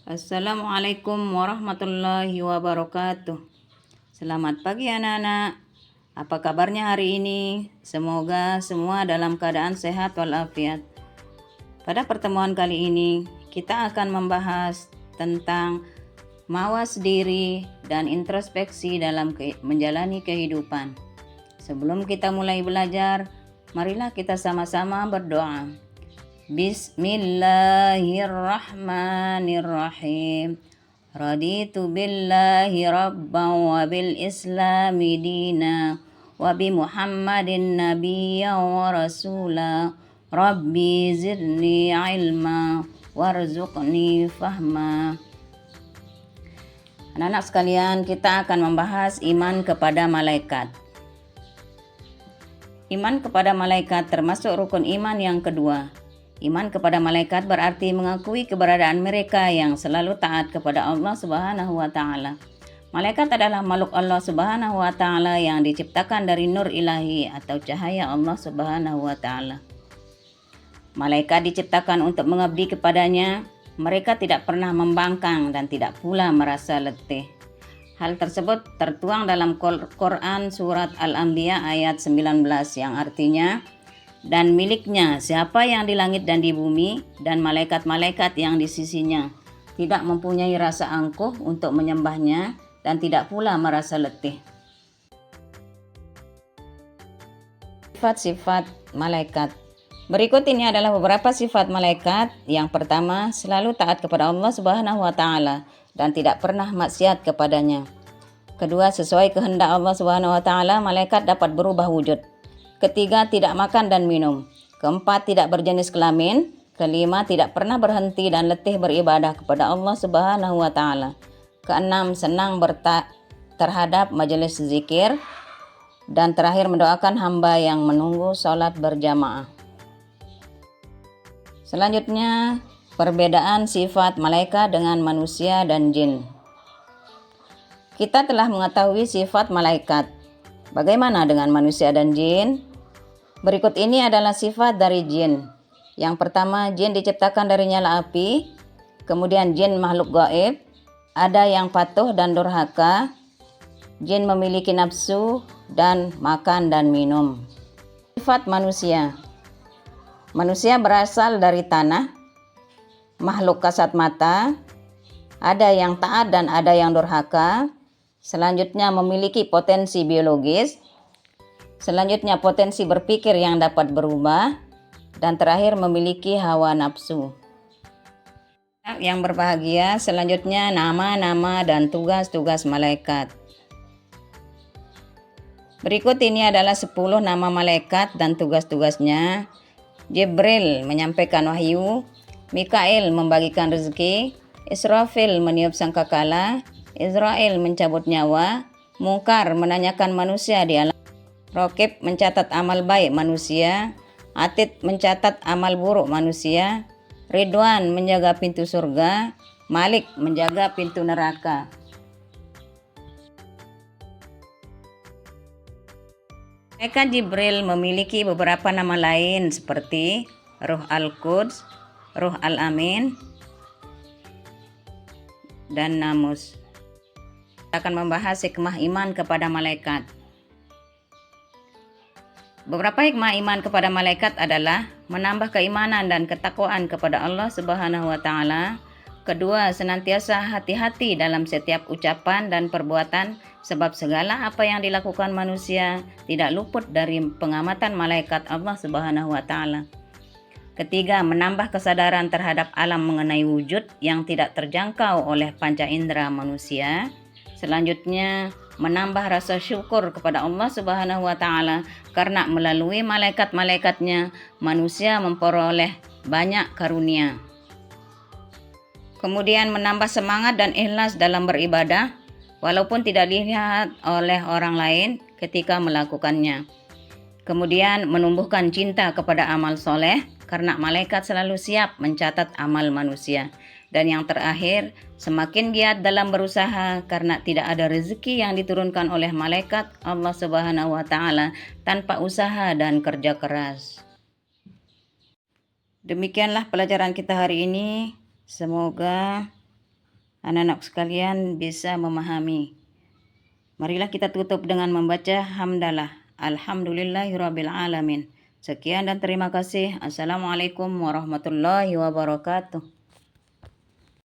Assalamualaikum warahmatullahi wabarakatuh. Selamat pagi anak-anak. Apa kabarnya hari ini? Semoga semua dalam keadaan sehat walafiat. Pada pertemuan kali ini, kita akan membahas tentang mawas diri dan introspeksi dalam menjalani kehidupan. Sebelum kita mulai belajar, marilah kita sama-sama berdoa. Bismillahirrahmanirrahim. Raditu billahi rabban wa bil islami dina wa bi muhammadin nabiyyan wa rasula. Rabbi zidni ilma warzuqni fahma. Anak-anak sekalian, kita akan membahas iman kepada malaikat. Iman kepada malaikat termasuk rukun iman yang kedua. Iman kepada malaikat berarti mengakui keberadaan mereka yang selalu taat kepada Allah Subhanahu wa taala. Malaikat adalah makhluk Allah Subhanahu wa taala yang diciptakan dari nur ilahi atau cahaya Allah Subhanahu wa taala. Malaikat diciptakan untuk mengabdi kepadanya. Mereka tidak pernah membangkang dan tidak pula merasa letih. Hal tersebut tertuang dalam Quran surat Al-Anbiya ayat 19 yang artinya, dan miliknya siapa yang di langit dan di bumi dan malaikat-malaikat yang di sisinya, tidak mempunyai rasa angkuh untuk menyembahnya dan tidak pula merasa letih. Sifat-sifat malaikat. Berikut ini adalah beberapa sifat malaikat. Yang pertama, selalu taat kepada Allah Subhanahu wa taala dan tidak pernah maksiat kepadanya. Kedua, sesuai kehendak Allah Subhanahu wa taala, malaikat dapat berubah wujud. Ketiga, tidak makan dan minum. Keempat, tidak berjenis kelamin. Kelima, tidak pernah berhenti dan letih beribadah kepada Allah Subhanahu wa taala. Keenam, senang terhadap majelis zikir. Dan terakhir, mendoakan hamba yang menunggu sholat berjamaah. Selanjutnya, perbedaan sifat malaikat dengan manusia dan jin. Kita telah mengetahui sifat malaikat. Bagaimana dengan manusia dan jin? Berikut ini adalah sifat dari jin. Yang pertama, jin diciptakan dari nyala api. Kemudian jin makhluk gaib. Ada yang patuh dan durhaka. Jin memiliki nafsu dan makan dan minum. Sifat manusia. Manusia berasal dari tanah. Makhluk kasat mata. Ada yang taat dan ada yang durhaka. Selanjutnya memiliki potensi biologis. Selanjutnya potensi berpikir yang dapat berubah. Dan terakhir memiliki hawa nafsu. Yang berbahagia, selanjutnya nama-nama dan tugas-tugas malaikat. Berikut ini adalah 10 nama malaikat dan tugas-tugasnya. Jibril menyampaikan wahyu. Mikail membagikan rezeki. Israfil meniup sangkakala. Israel mencabut nyawa. Mungkar menanyakan manusia di alam. Rokib mencatat amal baik manusia. Atid mencatat amal buruk manusia. Ridwan menjaga pintu surga. Malik menjaga pintu neraka. Malaikat Jibril memiliki beberapa nama lain seperti Ruh Al-Quds, Ruh Al-Amin, dan Namus. Kita akan membahas hikmah iman kepada malaikat. Beberapa hikmah iman kepada malaikat adalah menambah keimanan dan ketakwaan kepada Allah Subhanahu wa taala. Kedua, senantiasa hati-hati dalam setiap ucapan dan perbuatan sebab segala apa yang dilakukan manusia tidak luput dari pengamatan malaikat Allah Subhanahu wa taala. Ketiga, menambah kesadaran terhadap alam mengenai wujud yang tidak terjangkau oleh panca indera manusia. Selanjutnya, menambah rasa syukur kepada Allah Subhanahu wa taala karena melalui malaikat-malaikatnya manusia memperoleh banyak karunia. Kemudian menambah semangat dan ikhlas dalam beribadah walaupun tidak dilihat oleh orang lain ketika melakukannya. Kemudian menumbuhkan cinta kepada amal soleh karena malaikat selalu siap mencatat amal manusia. Dan yang terakhir, semakin giat dalam berusaha karena tidak ada rezeki yang diturunkan oleh malaikat Allah Subhanahu wa taala tanpa usaha dan kerja keras. Demikianlah pelajaran kita hari ini. Semoga anak-anak sekalian bisa memahami. Marilah kita tutup dengan membaca hamdalah. Alhamdulillahirabbil alamin. Sekian dan terima kasih. Assalamualaikum warahmatullahi wabarakatuh.